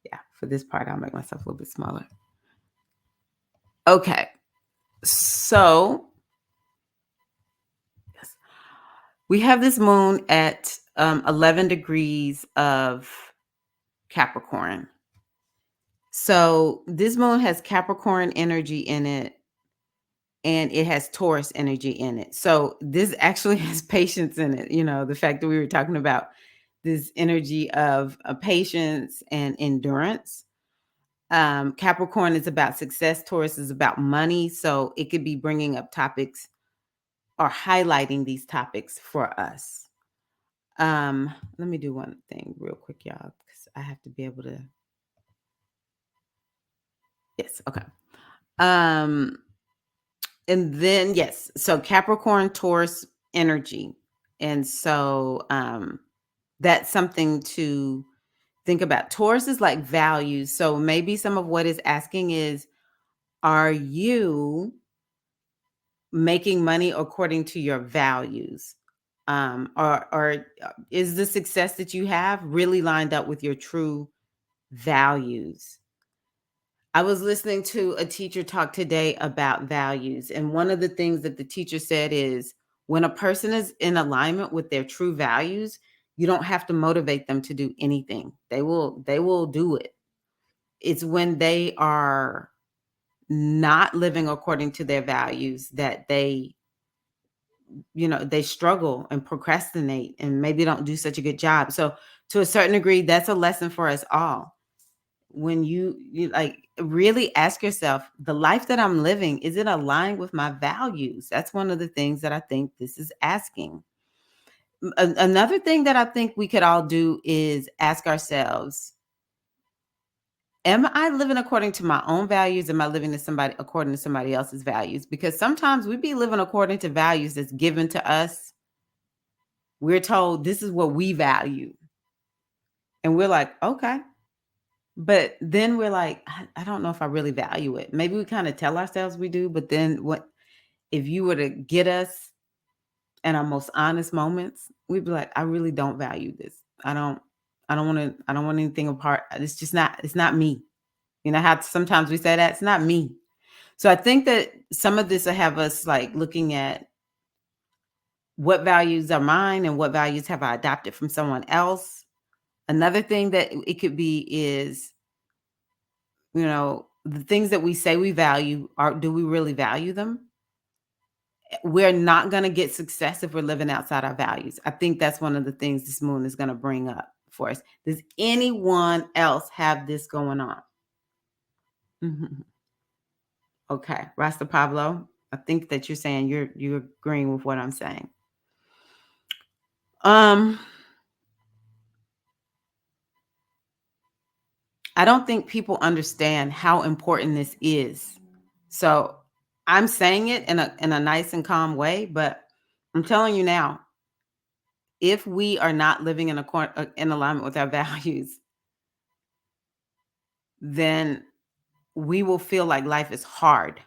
Yeah, for this part, I'll make myself a little bit smaller. Okay. So yes, we have this moon at 11 degrees of Capricorn. So this moon has Capricorn energy in it, and it has Taurus energy in it. So this actually has patience in it. The fact that we were talking about this energy of patience and endurance. Capricorn is about success. Taurus is about money. So it could be bringing up topics or highlighting these topics for us. Let me do one thing real quick, y'all, because I have to be able to. Yes. Okay. Um, and then yes, so Capricorn, Taurus energy, and so that's something to think about. Taurus is like values. So maybe some of what is asking is, are you making money according to your values? Or is the success that you have really lined up with your true values? I was listening to a teacher talk today about values, and one of the things that the teacher said is when a person is in alignment with their true values, you don't have to motivate them to do anything. They will do it. It's when they are not living according to their values that they struggle and procrastinate and maybe don't do such a good job. So to a certain degree, that's a lesson for us all. When you like really ask yourself, the life that I'm living, is it aligned with my values? That's one of the things that I think this is asking. Another thing that I think we could all do is ask ourselves, am I living according to my own values? Am I living according to somebody else's values? Because sometimes we be living according to values that's given to us. We're told this is what we value. And we're like, okay. But then we're like, I don't know if I really value it. Maybe we kind of tell ourselves we do, but then what if you were to get us in our most honest moments, we'd be like, I really don't value this. I don't want anything apart. It's not me. You know how sometimes we say that? It's not me. So I think that some of this will have us like looking at what values are mine and what values have I adopted from someone else. Another thing that it could be is, the things that we say we value, do we really value them? We're not going to get success if we're living outside our values. I think that's one of the things this moon is going to bring up for us. Does anyone else have this going on? Mhm. Okay, Rasta Pablo, I think that you're saying you're agreeing with what I'm saying. I don't think people understand how important this is. So I'm saying it in a nice and calm way, but I'm telling you now, if we are not living in alignment with our values, then we will feel like life is hard.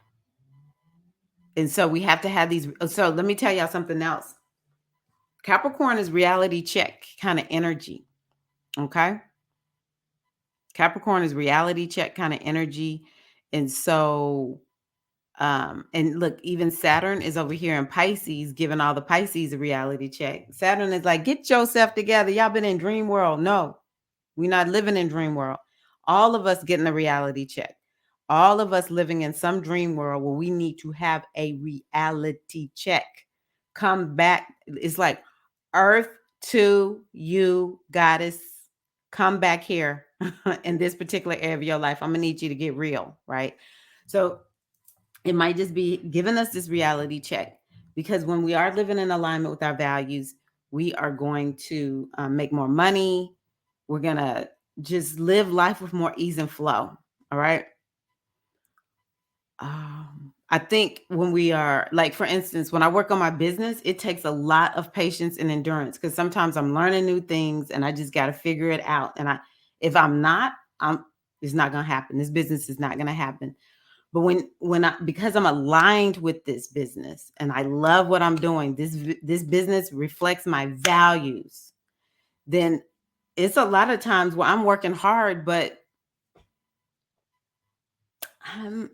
And so we have to have these. So let me tell y'all something else. Capricorn is reality check kind of energy. Okay. Capricorn is reality check kind of energy. And so, and look, even Saturn is over here in Pisces, giving all the Pisces a reality check. Saturn is like, get yourself together. Y'all been in dream world. No, we're not living in dream world. All of us getting a reality check. All of us living in some dream world where we need to have a reality check. Come back. It's like earth to you, goddess. Come back here in this particular area of your life. I'm going to need you to get real, right? So it might just be giving us this reality check, because when we are living in alignment with our values, we are going to make more money. We're going to just live life with more ease and flow. All right. I think when we are, like, for instance, when I work on my business, it takes a lot of patience and endurance, because sometimes I'm learning new things and I just got to figure it out. And if I'm not, it's not going to happen. This business is not going to happen. But because I'm aligned with this business and I love what I'm doing, this business reflects my values, then it's a lot of times where I'm working hard, but I'm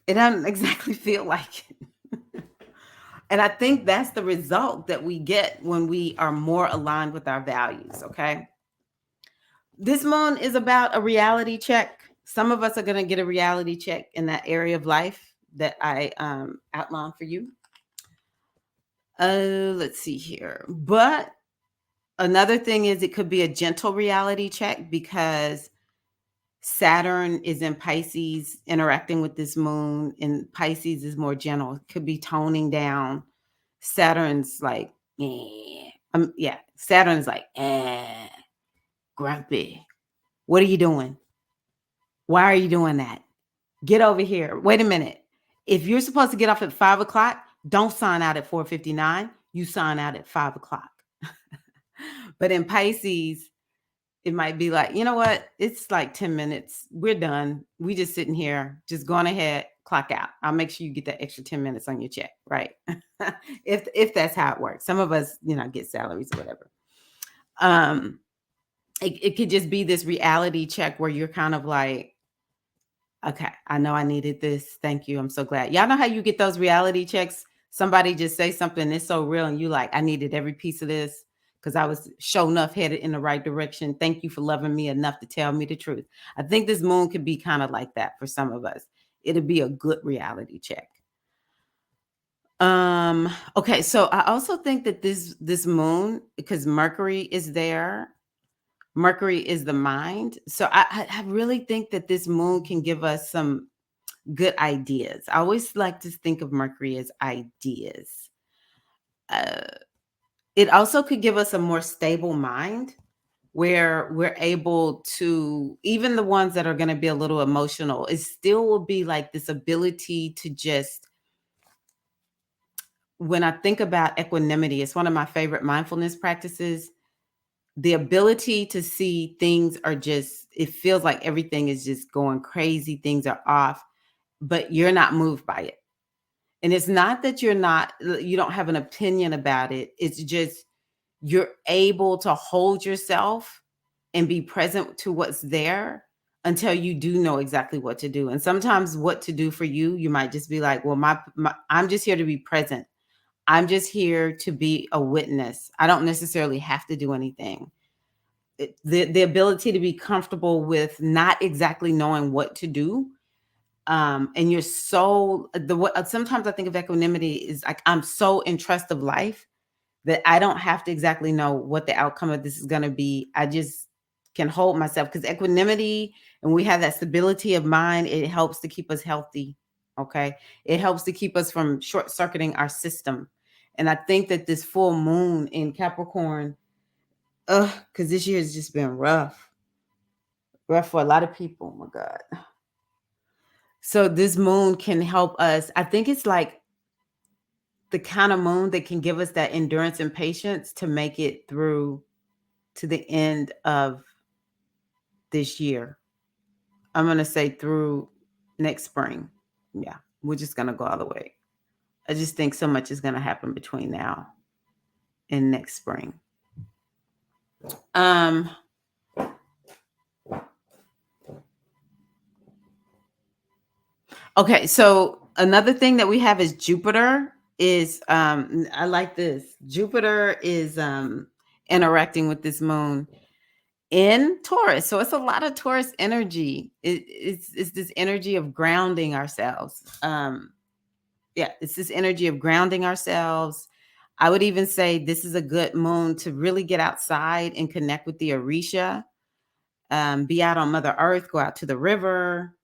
it doesn't exactly feel like it. And I think that's the result that we get when we are more aligned with our values, okay? This moon is about a reality check. Some of us are going to get a reality check in that area of life that I outlined for you. Let's see here. But another thing is it could be a gentle reality check because Saturn is in Pisces interacting with this moon, and Pisces is more gentle. It could be toning down. Saturn's like, yeah, Saturn's like, grumpy. What are you doing? Why are you doing that? Get over here. Wait a minute. If you're supposed to get off at 5 o'clock, don't sign out at 4:59. You sign out at 5 o'clock. But in Pisces, it might be like, you know what? It's like 10 minutes. We're done. We just sitting here, just going ahead, clock out. I'll make sure you get that extra 10 minutes on your check, right? if that's how it works. Some of us, get salaries or whatever. It could just be this reality check where you're kind of like, okay, I know I needed this. Thank you. I'm so glad. Y'all know how you get those reality checks? Somebody just say something that's so real, and you like, I needed every piece of this because I was sure enough headed in the right direction. Thank you for loving me enough to tell me the truth. I think this moon could be kind of like that for some of us. It'll be a good reality check. Okay, so I also think that this moon, because Mercury is there, Mercury is the mind. So I really think that this moon can give us some good ideas. I always like to think of Mercury as ideas. Uh, it also could give us a more stable mind where we're able to, even the ones that are going to be a little emotional, it still will be like this ability to just, when I think about equanimity, it's one of my favorite mindfulness practices. The ability to see things are just, it feels like everything is just going crazy, things are off, but you're not moved by it. And it's not that you don't have an opinion about it. It's just you're able to hold yourself and be present to what's there until you do know exactly what to do. And sometimes what to do for you, you might just be like, well, I'm just here to be present. I'm just here to be a witness. I don't necessarily have to do anything. The ability to be comfortable with not exactly knowing what to do, and you're so sometimes I think of equanimity is like I'm so in trust of life that I don't have to exactly know what the outcome of this is going to be. I just can hold myself, because equanimity, and we have that stability of mind, it helps to keep us healthy. Okay, it helps to keep us from short circuiting our system. And I think that this full moon in Capricorn, because this year has just been rough for a lot of people. Oh my God. So this moon can help us. I think it's like the kind of moon that can give us that endurance and patience to make it through to the end of this year. I'm going to say through next spring. Yeah, we're just going to go all the way. I just think so much is going to happen between now and next spring. Okay, so another thing that we have is Jupiter is I like this. Jupiter is interacting with this moon in Taurus. So it's a lot of Taurus energy. It's this energy of grounding ourselves. It's this energy of grounding ourselves. I would even say this is a good moon to really get outside and connect with the Orisha. Be out on Mother Earth, go out to the river,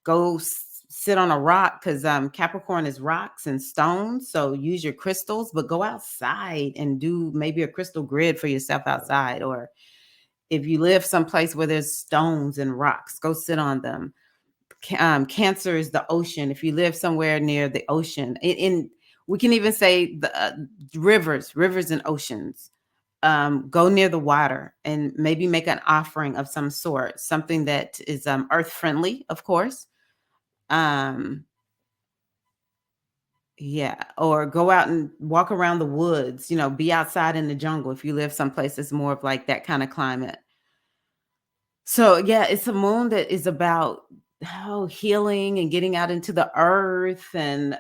go sit on a rock, because Capricorn is rocks and stones. So use your crystals, but go outside and do maybe a crystal grid for yourself outside. Or if you live someplace where there's stones and rocks, go sit on them. Cancer is the ocean. If you live somewhere near the ocean, we can even say the rivers and oceans. Go near the water and maybe make an offering of some sort, something that is earth friendly, of course. Yeah, or go out and walk around the woods, be outside in the jungle if you live someplace that's more of like that kind of climate. So, yeah, it's a moon that is about healing and getting out into the earth and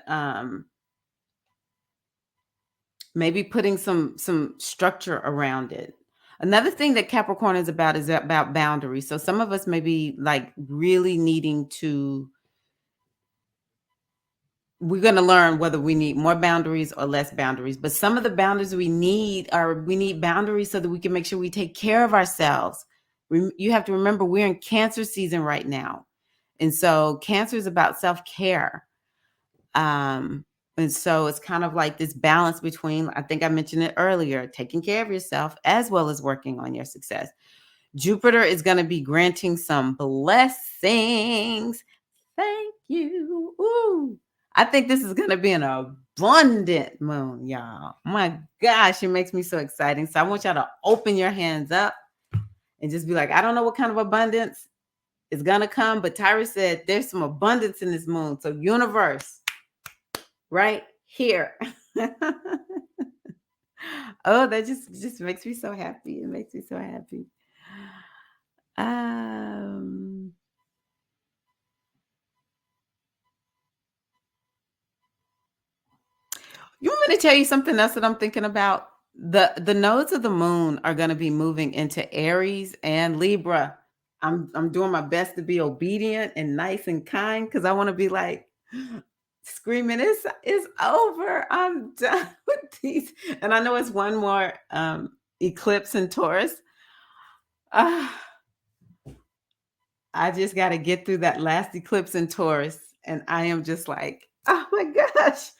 maybe putting some structure around it. Another thing that Capricorn is about boundaries. So some of us may be like really needing to we're going to learn whether we need more boundaries or less boundaries. But some of the boundaries we need boundaries so that we can make sure we take care of ourselves. You have to remember we're in Cancer season right now. And so Cancer is about self-care. Um, and so it's kind of like this balance between, I think I mentioned it earlier, taking care of yourself as well as working on your success. Jupiter is going to be granting some blessings. Thank you. Ooh. I think this is going to be an abundant moon, y'all. My gosh, it makes me so exciting. So I want y'all to open your hands up and just be like, I don't know what kind of abundance is going to come, but Tyra said there's some abundance in this moon. So universe, right here. Oh, that just makes me so happy. It makes me so happy. Um You want me to tell you something else that I'm thinking about? The nodes of the moon are going to be moving into Aries and Libra. I'm doing my best to be obedient and nice and kind because I want to be like screaming, it's over. I'm done with these. And I know it's one more eclipse in Taurus. Ah, I just got to get through that last eclipse in Taurus. And I am just like, oh my gosh,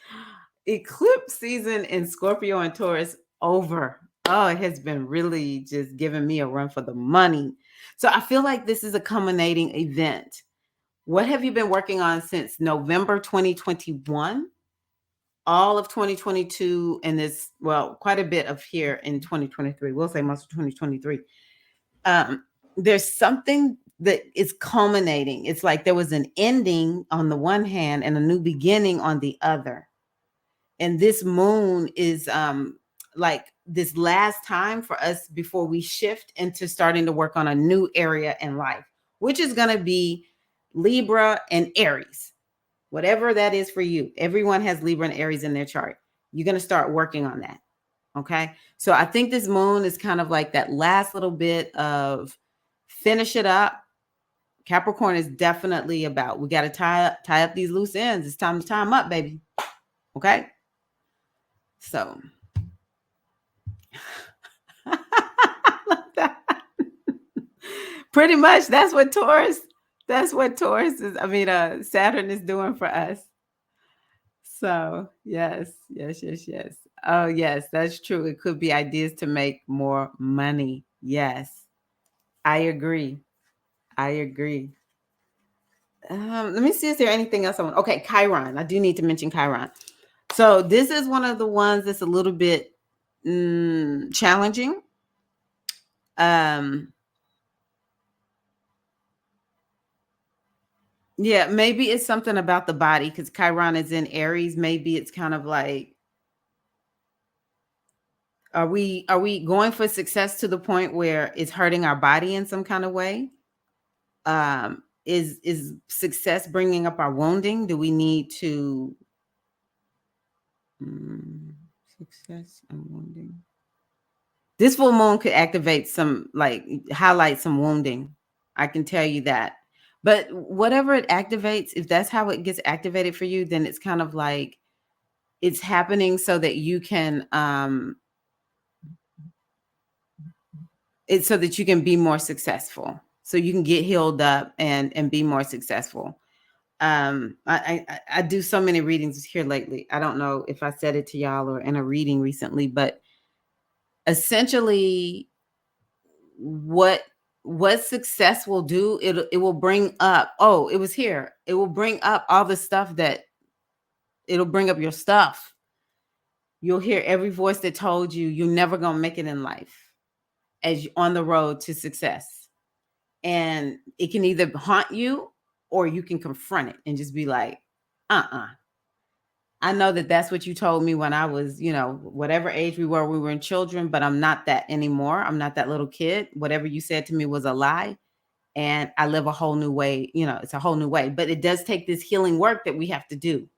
eclipse season in Scorpio and Taurus over. Oh, it has been really just giving me a run for the money. So I feel like this is a culminating event. What have you been working on since November 2021? All of 2022 and this, well, quite a bit of here in 2023. We'll say most of 2023. There's something that is culminating. It's like there was an ending on the one hand and a new beginning on the other. And this moon is like this last time for us before we shift into starting to work on a new area in life, which is going to be Libra and Aries, whatever that is for you. Everyone has Libra and Aries in their chart. You're going to start working on that. Okay. So I think this moon is kind of like that last little bit of finish it up. Capricorn is definitely about we got to tie up these loose ends. It's time to tie them up, baby. Okay. So pretty much that's what Taurus is. I mean, Saturn is doing for us. So yes. Oh yes, that's true. It could be ideas to make more money. Yes, I agree. I agree. Let me see. Is there anything else I want? Okay, Chiron. I do need to mention Chiron. So this is one of the ones that's a little bit challenging. Um, yeah, maybe it's something about the body because Chiron is in Aries. Maybe it's kind of like, are we going for success to the point where it's hurting our body in some kind of way? Is success bringing up our wounding? Do we need to mm, success and wounding? This full moon could activate some, like highlight some wounding. I can tell you that. But whatever it activates, if that's how it gets activated for you, then it's kind of like it's happening so that you can it's so that you can be more successful. So you can get healed up and be more successful. I do so many readings here lately. I don't know if I said it to y'all or in a reading recently, but essentially what success will do, it will bring up, oh, it was here. It will bring up all the stuff that it'll bring up your stuff. You'll hear every voice that told you you're never gonna make it in life as you on the road to success. And it can either haunt you or you can confront it and just be like, uh-uh, I know that that's what you told me when I was, whatever age we were in children, but I'm not that anymore. I'm not that little kid. Whatever you said to me was a lie. And I live a whole new way. It's a whole new way. But it does take this healing work that we have to do.